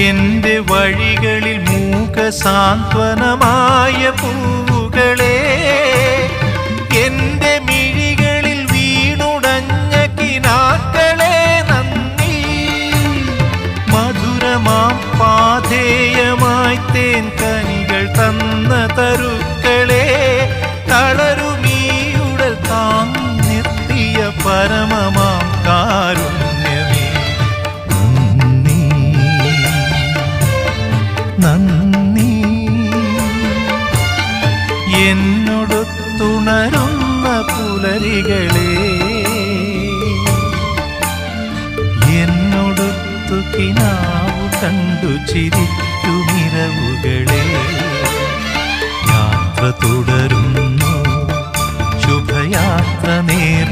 എന്റെ വഴികളിൽ മൂകസാന്ത്വനമായ പൂവുകളെ, എന്റെ മിഴികളിൽ വീണുടഞ്ഞ കിനാക്കളെ നന്ദി. മധുരമാം പാധേയമായി തേൻ കനികൾ തന്ന തരുക്കളെ, തളരുമീയുടൽ താങ്ങി നിർത്തിയ പരമമാം കാരുണ്യമേ നന്ദി, നന്ദി. എന്നോടൊത്തുണരുന്ന പുലരികളെ, എന്നോടൊത്തു കിനാവു കണ്ടു ചിരിക്കുമിരവുകളെ, യാത്ര തുടരുന്നു ശുഭയാത്ര നേർ